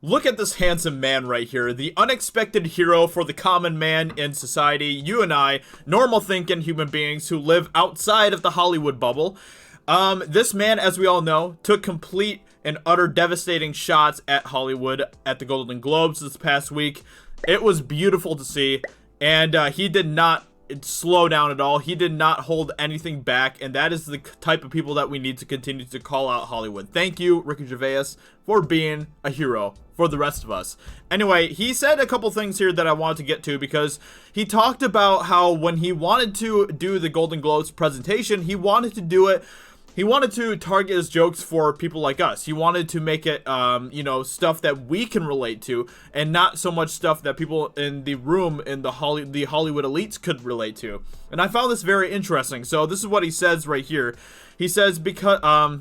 Look at this handsome man right here, the unexpected hero for the common man in society, you and I, normal thinking human beings who live outside of the Hollywood bubble. This man, as we all know, took complete and utter devastating shots at Hollywood at the Golden Globes this past week. It was beautiful to see, and he did not slow down at all. He did not hold anything back, and that is the type of people that we need to continue to call out Hollywood. Thank you, Ricky Gervais, for being a hero for the rest of us. Anyway, he said a couple things here that I wanted to get to, because he talked about how when he wanted to do the Golden Globes presentation, he wanted to do it, he wanted to target his jokes for people like us. He wanted to make it, stuff that we can relate to, and not so much stuff that people in the room in the Hollywood elites could relate to. And I found this very interesting. So this is what he says right here. He says, because,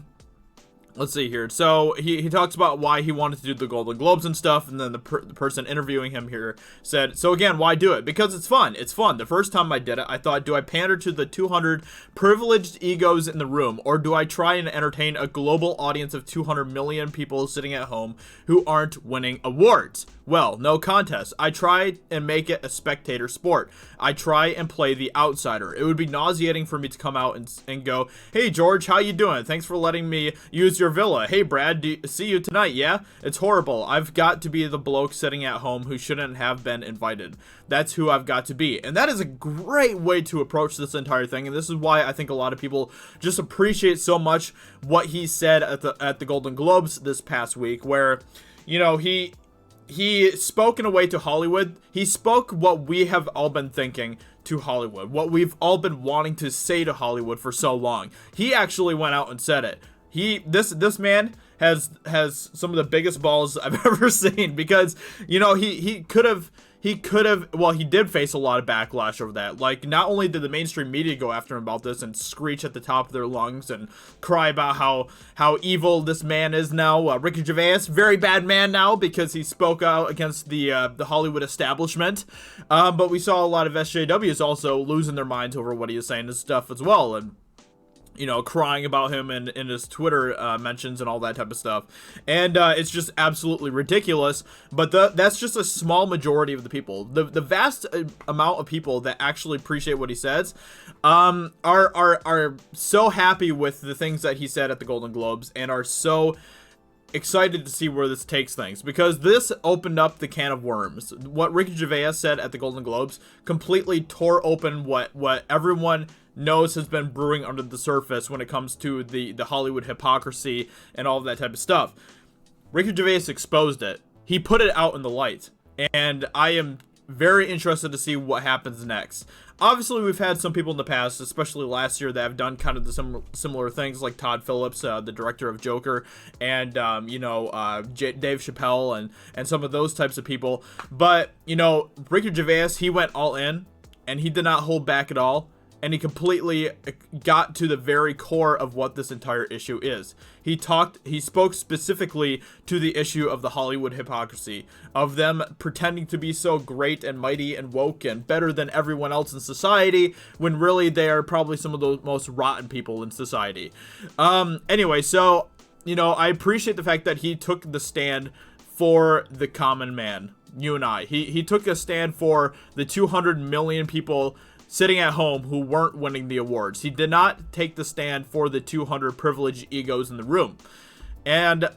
let's see here. So he talks about why he wanted to do the Golden Globes and stuff, and then the person interviewing him here said, so again, why do it? Because it's fun. It's fun. The first time I did it, I thought, do I pander to the 200 privileged egos in the room, or do I try and entertain a global audience of 200 million people sitting at home who aren't winning awards? Well, no contest. I try and make it a spectator sport. I try and play the outsider. It would be nauseating for me to come out and go, hey George, how you doing? Thanks for letting me use your villa. Hey Brad, see you tonight, yeah? It's horrible. I've got to be the bloke sitting at home who shouldn't have been invited. That's who I've got to be. And that is a great way to approach this entire thing, and this is why I think a lot of people just appreciate so much what he said at the Golden Globes this past week, where, you know, he spoke in a way to Hollywood. He spoke what we have all been thinking to Hollywood, what we've all been wanting to say to Hollywood for so long. He actually went out and said it. This man has some of the biggest balls I've ever seen, because, you know, he could have, well, he did face a lot of backlash over that. Like, not only did the mainstream media go after him about this and screech at the top of their lungs and cry about how evil this man is now, Ricky Gervais, very bad man now, because he spoke out against the Hollywood establishment. But we saw a lot of SJWs also losing their minds over what he was saying and stuff as well, and, you know, crying about him in his Twitter mentions and all that type of stuff. And it's just absolutely ridiculous. But that's just a small majority of the people. The vast amount of people that actually appreciate what he says are so happy with the things that he said at the Golden Globes, and are so excited to see where this takes things, because this opened up the can of worms. What Ricky Gervais said at the Golden Globes completely tore open what everyone knows has been brewing under the surface when it comes to the Hollywood hypocrisy and all of that type of stuff. Ricky Gervais exposed it. He put it out in the light, and I am very interested to see what happens next. Obviously, we've had some people in the past, especially last year, that have done kind of the similar things, like Todd Phillips, the director of Joker, and Dave Chappelle, and some of those types of people. But, you know, Ricky Gervais, he went all in, and he did not hold back at all. And he completely got to the very core of what this entire issue is. He spoke specifically to the issue of the Hollywood hypocrisy, of them pretending to be so great and mighty and woke and better than everyone else in society, when really they are probably some of the most rotten people in society. Anyway, so, you know, I appreciate the fact that he took the stand for the common man, you and I. He took a stand for the 200 million people sitting at home who weren't winning the awards. He did not take the stand for the 200 privileged egos in the room. And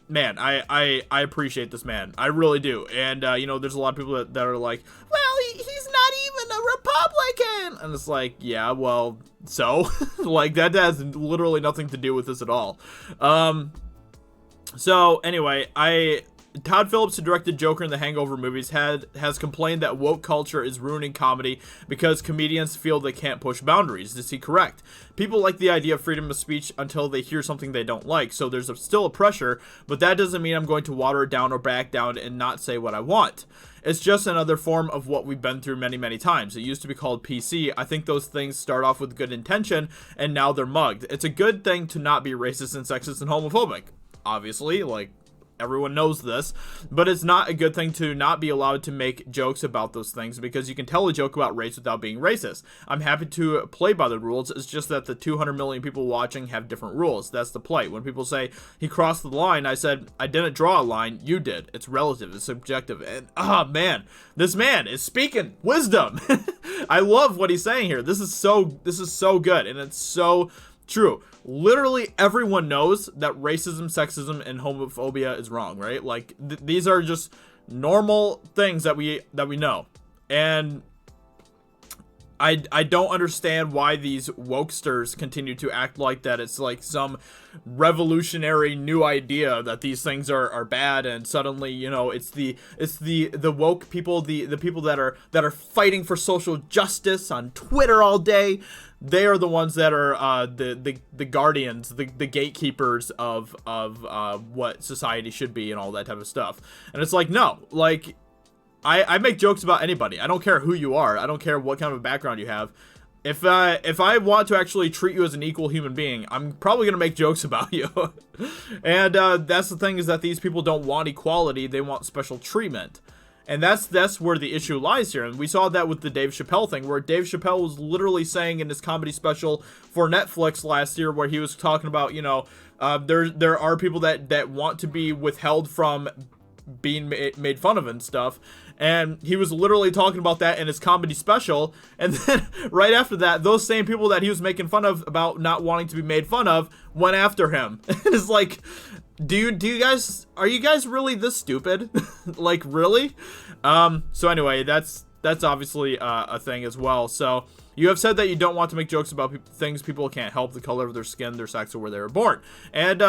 man, I appreciate this man. I really do. And there's a lot of people that are like, well, he's not even a Republican. And it's like, yeah, well, so like, that has literally nothing to do with this at all. So anyway, Todd Phillips, who directed Joker and the Hangover movies, has complained that woke culture is ruining comedy because comedians feel they can't push boundaries. Is he correct? People like the idea of freedom of speech until they hear something they don't like, so there's still a pressure, but that doesn't mean I'm going to water it down or back down and not say what I want. It's just another form of what we've been through many, many times. It used to be called PC. I think those things start off with good intention, and now they're mugged. It's a good thing to not be racist and sexist and homophobic. Obviously, like, Everyone knows this, but it's not a good thing to not be allowed to make jokes about those things, because you can tell a joke about race without being racist. I'm happy to play by the rules. It's just that the 200 million people watching have different rules. That's the play. When people say he crossed the line, I said, I didn't draw a line. You did. It's relative. It's subjective. And man, this man is speaking wisdom. I love what he's saying here. This is so good, and it's so true. Literally everyone knows that racism, sexism, and homophobia is wrong, right? Like these are just normal things that we know. And I don't understand why these wokesters continue to act like that. It's like some revolutionary new idea that these things are bad, and suddenly, you know, it's the woke people, the people that are fighting for social justice on Twitter all day. They are the ones that are the guardians, the gatekeepers of what society should be and all that type of stuff. And it's like, no, like I make jokes about anybody. I don't care who you are. I don't care what kind of a background you have. If I want to actually treat you as an equal human being, I'm probably gonna make jokes about you. And that's the thing, is that these people don't want equality. They want special treatment. And that's where the issue lies here. And we saw that with the Dave Chappelle thing, where Dave Chappelle was literally saying in his comedy special for Netflix last year, where he was talking about, you know, there are people that want to be withheld from being made fun of and stuff. And he was literally talking about that in his comedy special. And then right after that, those same people that he was making fun of about not wanting to be made fun of went after him. It's like, do you guys, are you guys really this stupid? Like, really? So anyway, that's obviously a thing as well. So you have said that you don't want to make jokes about things people can't help, the color of their skin, their sex, or where they were born. And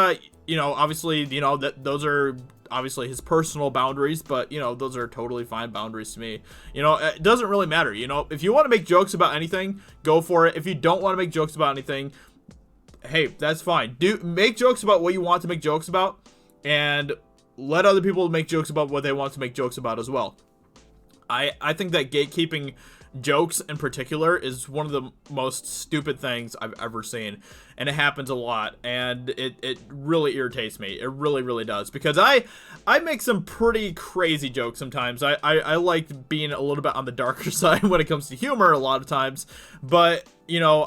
you know, obviously, you know, that those are obviously his personal boundaries, but you know, those are totally fine boundaries to me. You know, it doesn't really matter. You know, if you want to make jokes about anything, go for it. If you don't want to make jokes about anything, hey, that's fine. Make jokes about what you want to make jokes about, and let other people make jokes about what they want to make jokes about as well. I think that gatekeeping jokes in particular is one of the most stupid things I've ever seen, and it happens a lot, and it really irritates me. It really does, because I make some pretty crazy jokes sometimes. I like being a little bit on the darker side when it comes to humor a lot of times, but you know,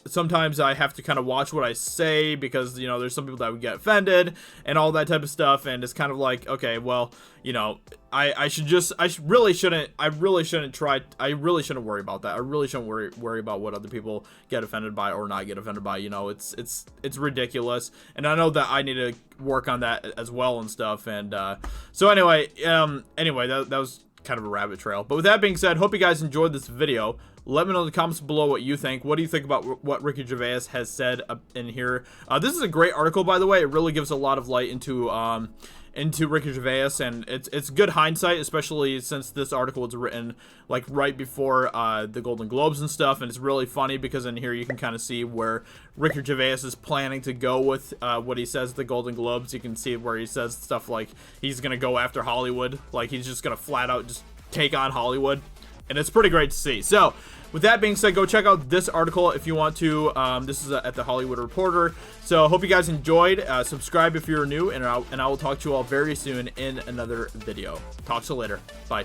sometimes I have to kind of watch what I say, because, you know, there's some people that would get offended and all that type of stuff. And it's kind of like, okay, well, you know, I really shouldn't worry about that. I really shouldn't worry about what other people get offended by or not get offended by. You know, it's ridiculous. And I know that I need to work on that as well and stuff. And, so anyway, that was kind of a rabbit trail. But with that being said, hope you guys enjoyed this video. Let me know in the comments below what you think. What do you think about what Ricky Gervais has said in here? This is a great article, by the way. It really gives a lot of light into Ricky Gervais, and it's good hindsight, especially since this article was written like right before the Golden Globes and stuff. And it's really funny because in here you can kind of see where Ricky Gervais is planning to go with what he says at the Golden Globes. You can see where he says stuff like he's gonna go after Hollywood, like he's just gonna flat out just take on Hollywood, and it's pretty great to see. So with that being said, go check out this article if you want to. This is at the Hollywood Reporter. So hope you guys enjoyed. Subscribe if you're new, and I will talk to you all very soon in another video. Talk to you later. Bye.